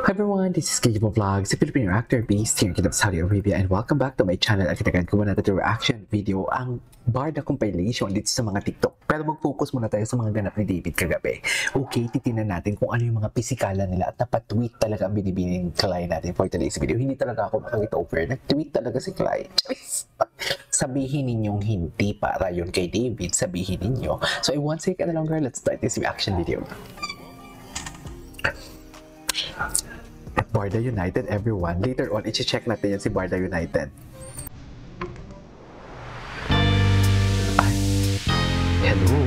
Hi everyone, this is Kijibo Vlogs, a Filipino actor based here in Saudi Arabia, and welcome back to my channel. At kinagan ko muna natin reaction video ang Barda compilation dito sa mga TikTok. Pero mag-focus muna tayo sa mga ganap ni David kagabi. Okay, titinan natin kung ano yung mga pisikalan nila at napatweet talaga ang binibining Clyde natin for today's video. Hindi talaga ako makakita over. Nag-tweet talaga si Clyde. Sabihin ninyong hindi para yun kay David, sabihin ninyo. So I won't take any longer, let's start this reaction video. Barda United, everyone. Later on, i-check natin yan si Barda United. Ay, hello.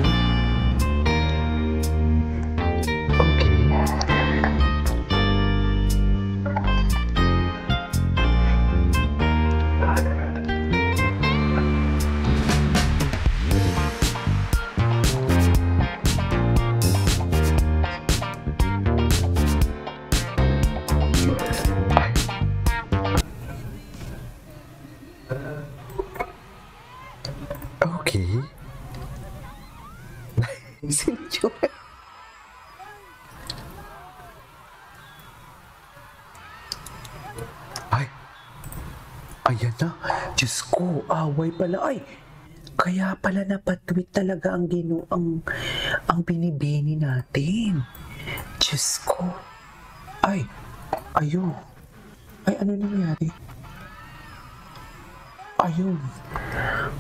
Okay. Okay. Sino yun? Ay. Ayan na. Diyos ko, away pala. Ay. Kaya pala napatweet talaga ang ang binibini natin. Diyos ko. Ay. Ayun. Ay, ano nangyari? Ayun.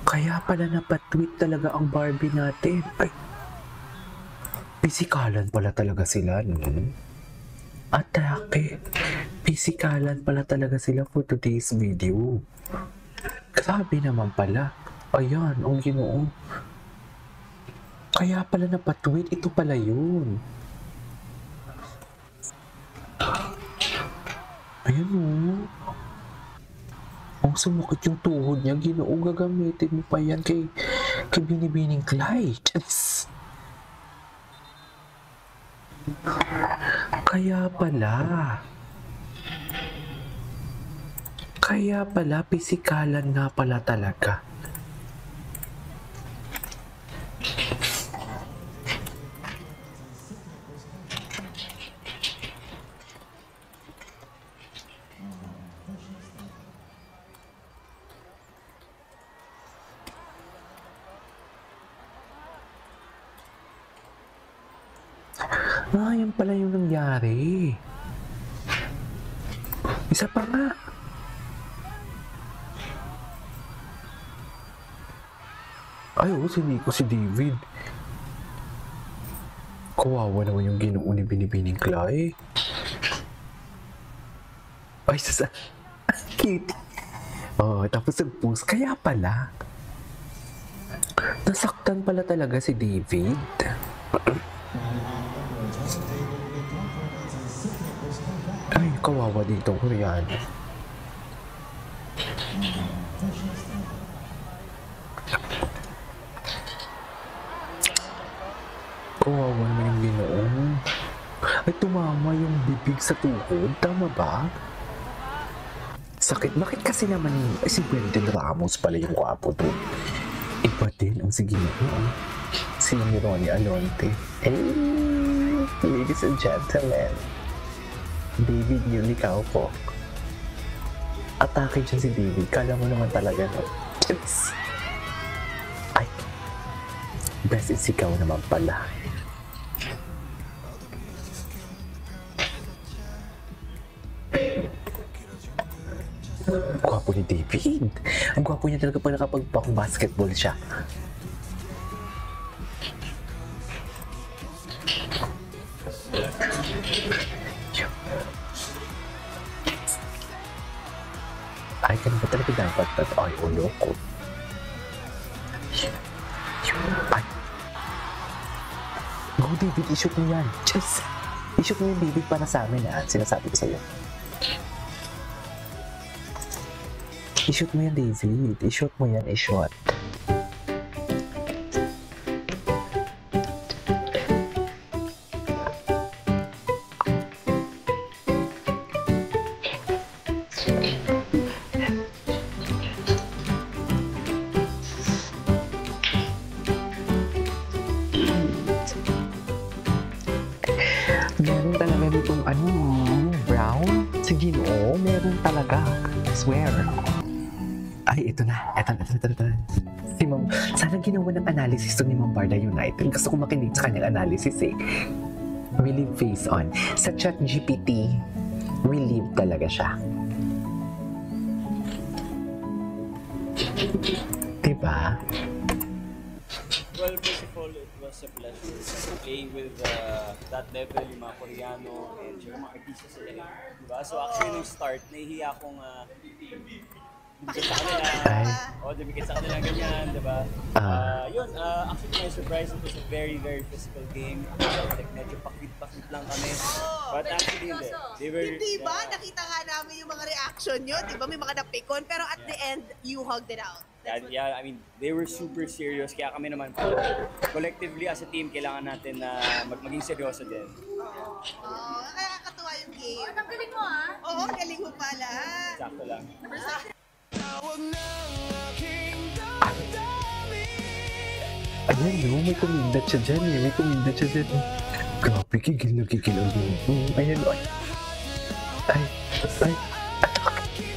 Kaya pala napatweet talaga ang Barbie natin. Ay. Pisikalan pala talaga sila. Atake. Pisikalan pala talaga sila for today's video. Grabe naman pala. Ayan, ang Ginoo. Kaya pala napatweet. Ito pala yun. Ayan o. Ang sumakit yung tuhod niya, Ginoo, gagamitin mo pa yan kay binibining Clyde. Kaya pala, pisikalan nga pala talaga. Ah, yan pala yung nangyari. Isa pa nga. Ay, oh, si Nico, si David. Kawawa naman yung Ginoo ni binibining Clyde. Ay, cute. Oh, tapos nag-post. Kaya pala. Nasaktan pala talaga si David. Ay, kawawa dito, Koreano. Kawawa naman yung Ginoo. Ay, tumama yung bibig sa tuhod. Tama ba? Sakit. Bakit kasi naman si Brendan Ramos pala yung kwapo doon? Iba din ang si Ginoo. Si Ronnie Alonte. Hey, ladies and gentlemen. David Unicaw po. Atake dyan si David. Kala mo naman talaga, no? Yes. Ay. Best is ikaw naman pala. Ang gwapo ni David. Ang gwapo niya talaga pag nakapag-basketball siya. Ay, ganun ba talaga dapat? Ay, ulo ko. Ay. Go, David, i-shoot mo yan. Just, i-shoot mo yung David para sa amin, ha? Sinasabi ko sa'yo. I-shoot mo yan, David. I-shoot mo yan, i-shoot. Meron talaga ditong crown? Sa Ginoo, meron talaga. I swear. Ay, ito na. Ito. Si Ma'am, sana ginawa ng analysis to ni Ma'am Barda United. Gusto ko makinig sa kanyang analysis eh. Relieve face on. Sa ChatGPT, relieve talaga siya. Diba? Well, first of all, it was a pleasure playing with that level, yung mga Koreano and yung mga artista sila. Diba? So actually, nung start, nahihiya akong dumikit sa kanila. Dumikit sa kanila ganyan, diba? Actually, my surprise, it was a very, very physical game. Like, medyo pakit-pakit lang kami. But actually, they were... Hindi ba? Nakita nga namin yung mga reaction nyo. Di ba? May mga napikon. Pero at the end, you hugged it out. Yeah, I mean, they were super serious. Kaya kami naman, collectively as a team, kailangan natin na maging seryoso din. Oo, nakakatuwa yung game. Ang galing mo ah! Oo, galing mo pala. Sakto lang. Ayan, no? May kumindat siya dyan eh. May kumindat siya dyan. Grabe, kigil na kigil ang mo. Ayan, ay. Ay.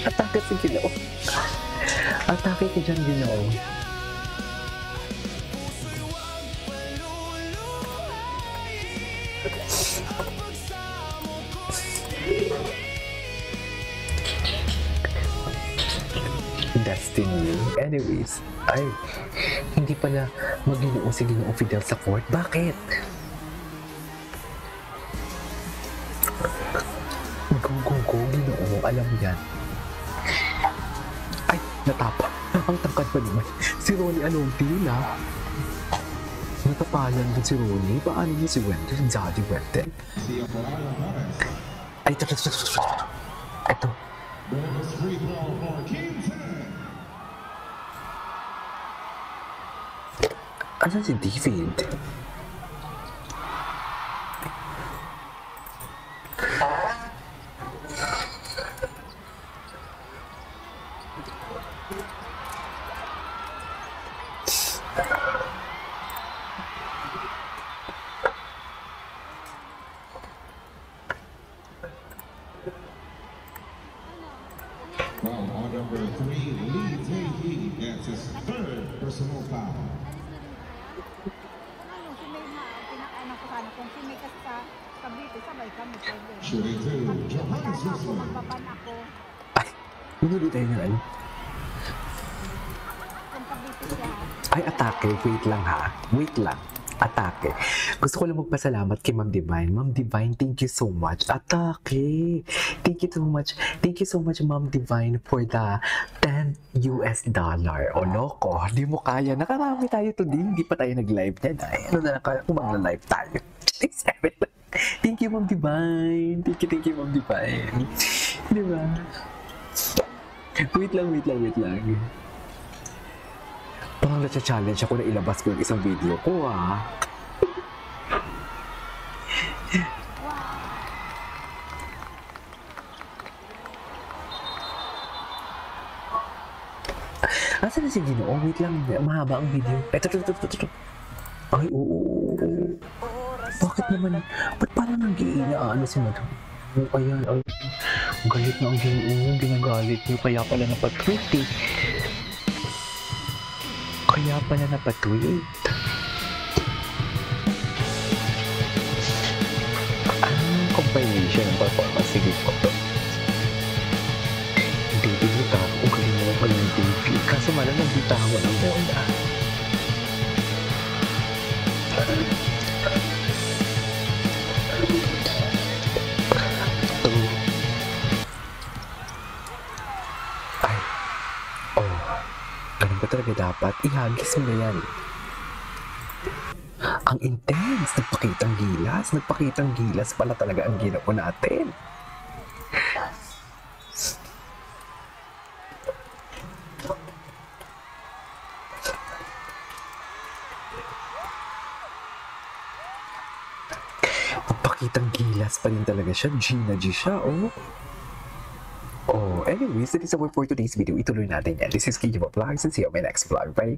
Atake si Ginoo. Atake ka dyan, Ginoo. Destiny. Anyways, ay, hindi pala mag-Ginoo si Ginoo Fidel sa court. Bakit? Go, Ginoo. Alam mo yan. Ay, natapa. Ang tangkad pa naman. Si Ronnie Alontina. Natapalan din si Ronnie. Paano niya si Wendell? Zaddy Wendell. Ay, ito. Ito. Asan si David? Well, on number 3, Lee Tae-hee gets his third personal foul. Si May na, pinakaano ko sana, kung si May kasi sa Cavite, sabay kami pwede. Shooting 2, Johannes Ako, Usman. magbaban ako, Ay, hindi tayo na ano. kung Cavite siya. Ay, atake. Wait lang ha. Wait lang. Atake. Gusto ko lang magpasalamat kay Ma'am Divine. Ma'am Divine, thank you so much. Atake. Thank you so much. Thank you so much, Ma'am Divine, for the $10. O, loko. Di mo kaya. Nakarami tayo today. Hindi pa tayo nag-live niyan. Ay, ano na lang kaya kung mag-live tayo. Thank you, Ma'am Divine. Thank you, Ma'am Divine. Di ba? Wait lang. Parang nasa-challenge ako na ilabas ko yung isang video ko, ah. Asan na si Ginoo? Wait lang, mahaba ang video. Ito. Ay, oo. Bakit naman? Ba't parang nag-iina si Madam? Ayan, ay. Galit na ang Ginoo. Ginagalit niyo. Kaya pala napatweet eh. Kaya pala napatweet. Compilation ng performance. Sige po. David Luta. Kung galing mo pala yung David. Kaso malang nagbitawan ng bola. Ay. Oh. Ganun ba talaga dapat? Ihagis mo na yan. Ang intense. Nagpakitang gilas pala talaga ang ginawa natin. Nagpakitang gilas pa rin talaga siya. Gina G siya, oh. Oh, anyways, that is our for today's video. Ituloy natin yan. This is Kiji Vlogs and see you on my next vlog. Bye!